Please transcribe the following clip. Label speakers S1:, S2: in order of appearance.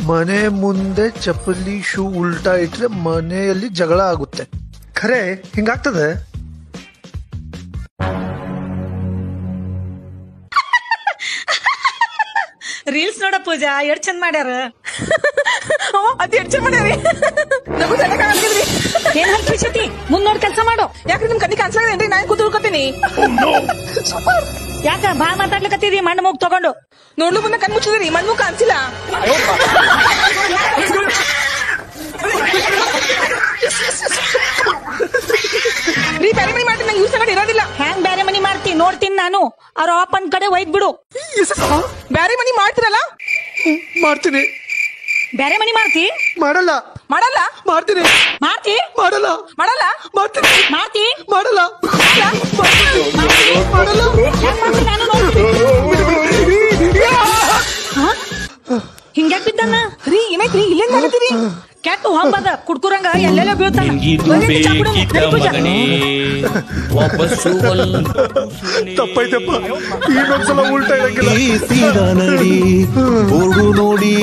S1: ಮನೆ ಮುಂದೆ ಚಪ್ಪಲಿ ಶೂ ಉಲ್ಟಾ ಇಟ್ರೆ ಮನೆಯಲ್ಲಿ ಜಗಳ ಆಗುತ್ತೆ. ಖರೆ ಹಿಂಗಾಗ್ತದೆ.
S2: ರೀಲ್ಸ್ ನೋಡ ಪೂಜಾ ಎಷ್ಟ್ ಚಂದ ಮಾಡ್ಯಾರ.
S3: ಅದ್ ಎಷ್ಟ್ ಚಂದ ಮಾಡ್ಯಾರಿ. ನಮಗೂ ಚೆನ್ನಾಗ್ ಕಾಣಿಸ್ತಿದ್ರಿ.
S2: ಏನ್ ಹಲ್ಕಿಸತಿ ಮುಂದ್ ನೋಡ್ ಕೆಲ್ಸ ಮಾಡು.
S3: ಯಾಕ್ರಿ ನಿಮ್ ಕಣ್ಣಿ ಕಾಣಿಸ್ಲಾಗದೇನ್ರಿ? ನಾ ಕೂತ್ ಉಳ್ಕೊತೀನಿ.
S2: ಯಾಕ ಬಾಳ್ ಮಾತಾಡ್ಲಿಕತ್ತಿದಿ ಮಣ್ಣು ಮೂಗ್ ತಗೊಂಡು.
S3: ನೋಡ್ಲು ಬಂದ ಕಣ್ ಮುಚ್ಚಿದ್ರಿ, ಮಣ್ಣು ಕಾಣಿಸಿಲ್ಲ. ರೀ ಬ್ಯಾರೆ ಮನಿ ಮಾಡ್ತೀನಿ, ನಂಗೆ ಇವ್ರ ಸಂಗಡ ಇರೋದಿಲ್ಲ.
S2: ಹ್ಯಾಂಗ್ ಬ್ಯಾರೆ ಮನಿ ಮಾಡ್ತಿ ನೋಡ್ತೀನಿ ನಾನು. ಅವ್ರ ಅಪ್ಪನ್ ಕಡೆ ಒಯ್ದ್ ಬಿಡು.
S3: ಬ್ಯಾರೆ ಮನಿ ಮಾಡ್ತಿರಲ್ಲ?
S1: ಮಾಡ್ತೀನಿ.
S2: ಬ್ಯಾರೆ ಮನಿ ಮಾಡ್ತಿ?
S1: ಮಾಡಲ್ಲ.
S3: ಮಾಡಲ್ಲ?
S1: ಮಾಡ್ತೀನಿ.
S2: ಮಾಡ್ತಿ?
S1: ಮಾಡಲ್ಲ.
S3: ಮಾಡಲ್ಲ?
S1: ಮಾಡ್ತೀನಿ.
S2: ಮಾಡ್ತಿ?
S1: ಮಾಡಲ್ಲ.
S2: ಮಾಡಲ್ಲ. ಹ್ಯಾಂಗ್ ಮಾಡ್ತಿ ನಾನು ನೋಡ್ತೀನಿ. ಹಿಂಗ್ಯಾಕ್ ಬಿದ್ದನ್ನ?
S3: ರೀ ಏನಾಯ್ತ್ರಿ? ಇಲ್ಲೇನ್ ಮಾಡ್ತೀರಿ?
S2: ಕೆಟ್ಟು ಹೊಂಬದ ಕುಡ್ಕುರಂಗ ಎಲ್ಲೆಲ್ಲ ಬೀಳ್ತಾನ.
S1: ತಪ್ಪೈತಪ್ಪ, ಇನ್ನೊಂದ್ಸಲ ಉಲ್ಟಾ ಇರಂಗಿಲ್ಲ.
S4: ನೋಡಿ